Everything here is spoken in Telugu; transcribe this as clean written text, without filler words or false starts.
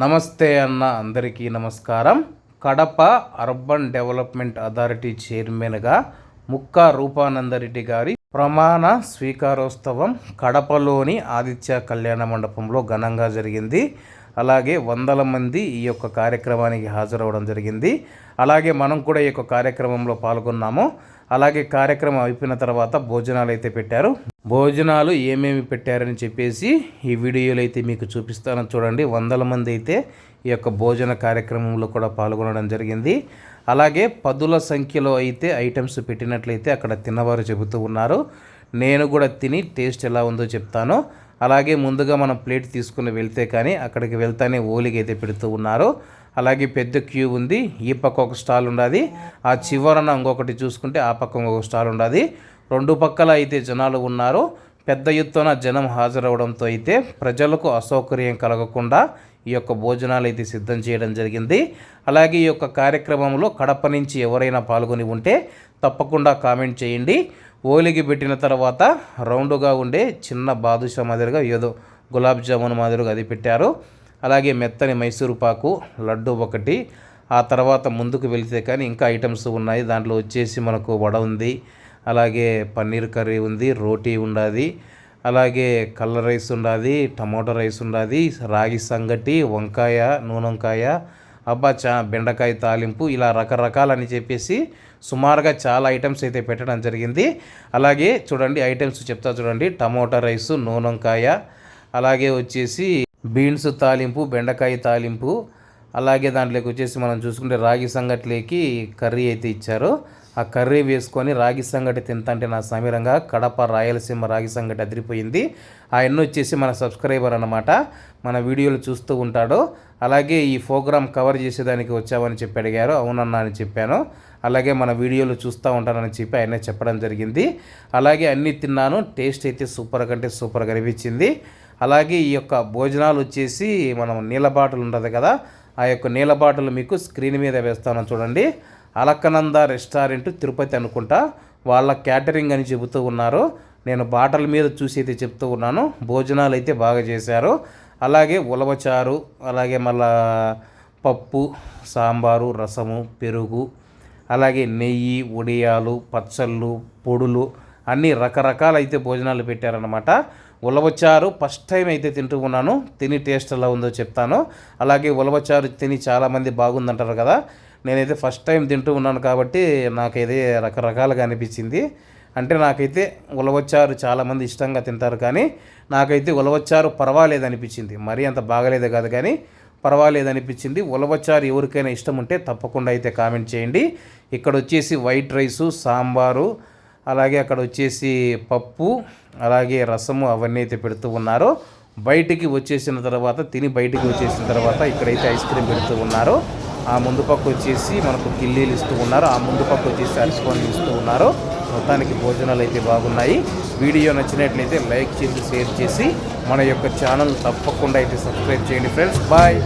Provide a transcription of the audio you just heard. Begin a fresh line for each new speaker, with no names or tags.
నమస్తే అన్న అందరికీ నమస్కారం. కడప అర్బన్ డెవలప్మెంట్ అథారిటీ చైర్మన్గా ముక్కా రూపానందరెడ్డి గారి ప్రమాణ స్వీకారోత్సవం కడపలోని ఆదిత్య కళ్యాణ మండపంలో ఘనంగా జరిగింది. అలాగే వందల మంది ఈ యొక్క కార్యక్రమానికి హాజరవడం జరిగింది. అలాగే మనం కూడా ఈ యొక్క కార్యక్రమంలో పాల్గొన్నాము. అలాగే కార్యక్రమం అయిపోయిన తర్వాత భోజనాలు అయితే పెట్టారు. భోజనాలు ఏమేమి పెట్టారని చెప్పేసి ఈ వీడియోలో అయితే మీకు చూపిస్తాను, చూడండి. వందల మంది అయితే ఈ యొక్క భోజన కార్యక్రమంలో కూడా పాల్గొనడం జరిగింది. అలాగే పదుల సంఖ్యలో అయితే ఐటమ్స్ పెట్టినట్లయితే అక్కడ తిన్నవారు చెబుతూ ఉన్నారు. నేను కూడా తిని టేస్ట్ ఎలా ఉందో చెప్తాను. అలాగే ముందుగా మనం ప్లేట్ తీసుకుని వెళ్తే కానీ అక్కడికి వెళ్తానే ఓలిగ అయితే పెడుతూ ఉన్నారు. అలాగే పెద్ద క్యూ ఉంది. ఈ పక్క ఒక స్టాల్ ఉన్నది, ఆ చివరన ఇంకొకటి చూసుకుంటే ఆ పక్క ఇంకొక స్టాల్ ఉన్నది. రెండు పక్కల అయితే జనాలు ఉన్నారు. పెద్ద ఎత్తున జనం హాజరవడంతో అయితే ప్రజలకు అసౌకర్యం కలగకుండా ఈ యొక్క భోజనాలు అయితే సిద్ధం చేయడం జరిగింది. అలాగే ఈ యొక్క కార్యక్రమంలో కడప నుంచి ఎవరైనా పాల్గొని ఉంటే తప్పకుండా కామెంట్ చేయండి. ఓలిగి పెట్టిన తర్వాత రౌండ్గా ఉండే చిన్న బాదుషా మాదిరిగా ఏదో గులాబ్ జామున్ మాదిరిగా అది పెట్టారు. అలాగే మెత్తని మైసూరు పాకు లడ్డు ఒకటి. ఆ తర్వాత ముందుకు వెళితే కానీ ఇంకా ఐటమ్స్ ఉన్నాయి. దాంట్లో వచ్చేసి మనకు వడ ఉంది, అలాగే పన్నీర్ కర్రీ ఉంది, రోటీ ఉన్నది, అలాగే కలర్ రైస్ ఉన్నది, టమాటో రైస్ ఉన్నది, రాగి సంగటి, వంకాయ, నూనె వంకాయ, బెండకాయ తాలింపు, ఇలా రకరకాలని చెప్పేసి సుమారుగా చాలా ఐటమ్స్ అయితే పెట్టడం జరిగింది. అలాగే చూడండి ఐటమ్స్ చెప్తా చూడండి. టమాటో రైసు, నూనె వంకాయ, అలాగే వచ్చేసి బీన్స్ తాలింపు, బెండకాయ తాలింపు, అలాగే దాంట్లోకి వచ్చేసి మనం చూసుకుంటే రాగి సంగటిలోకి కర్రీ అయితే ఇచ్చారు. ఆ కర్రీ వేసుకొని రాగి సంగటి తింటే నా సమీరంగా కడప రాయలసీమ రాగి సంగటి అదిరిపోయింది. ఆయన వచ్చేసి మన సబ్స్క్రైబర్ అన్నమాట, మన వీడియోలు చూస్తూ ఉంటాడు. అలాగే ఈ ప్రోగ్రామ్ కవర్ చేసేదానికి వచ్చామని చెప్పి అడిగారు. అవునన్నా అని చెప్పాను. అలాగే మన వీడియోలు చూస్తూ ఉంటానని చెప్పి ఆయన చెప్పడం జరిగింది. అలాగే అన్నీ తిన్నాను. టేస్ట్ అయితే సూపర్ కంటే సూపర్గా అనిపించింది. అలాగే ఈ యొక్క భోజనాలు వచ్చేసి మనం నీళ్ళ బాటిల్ ఉంటుంది కదా, ఆ యొక్క నీళ్ళ బాటిల్ మీకు స్క్రీన్ మీద వేస్తాను చూడండి. అలకనంద రెస్టారెంట్ తిరుపతి అనుకుంటా, వాళ్ళ క్యాటరింగ్ అని చెబుతూ ఉన్నారు. నేను బాటల మీద చూసి అయితే చెప్తూ ఉన్నాను. భోజనాలు అయితే బాగా చేశారు. అలాగే ఉలవచారు, అలాగే మళ్ళా పప్పు, సాంబారు, రసము, పెరుగు, అలాగే నెయ్యి, ఉడియాలు, పచ్చళ్ళు, పొడులు అన్నీ రకరకాల అయితే భోజనాలు పెట్టారన్నమాట. ఉలవచారు ఫస్ట్ టైం అయితే తింటూ ఉన్నాను. తిని టేస్ట్ ఎలా ఉందో చెప్తాను. అలాగే ఉలవచారు తిని చాలామంది బాగుందంటారు కదా, నేనైతే ఫస్ట్ టైం తింటూ ఉన్నాను కాబట్టి నాకైతే రకరకాలుగా అనిపించింది. అంటే నాకైతే ఉలవచారు చాలామంది ఇష్టంగా తింటారు, కానీ నాకైతే ఉలవచారు పర్వాలేదు అనిపించింది. మరీ అంత బాగలేదు కాదు, కానీ పర్వాలేదు అనిపించింది. ఉలవచారు ఎవరికైనా ఇష్టం ఉంటే తప్పకుండా అయితే కామెంట్ చేయండి. ఇక్కడ వచ్చేసి వైట్ రైసు, సాంబారు, అలాగే అక్కడ వచ్చేసి పప్పు, అలాగే రసము అవన్నీ అయితే పెడుతూ ఉన్నారు. బయటికి వచ్చేసిన తర్వాత తిని బయటికి వచ్చేసిన తర్వాత ఇక్కడైతే ఐస్ క్రీమ్ పెడుతూ ఉన్నారు. ఆ ముందు పక్క వచ్చేసి మనకు కిల్లీలు ఇస్తూ ఉన్నారు, ఆ ముందు పక్క వచ్చేసి అరటిపండ్లు ఇస్తూ ఉన్నారు. మొత్తానికి భోజనాలు అయితే బాగున్నాయి. వీడియో నచ్చినట్లయితే లైక్ చేసి షేర్ చేసి మన యొక్క ఛానల్ తప్పకుండా అయితే సబ్స్క్రైబ్ చేయండి ఫ్రెండ్స్. బాయ్.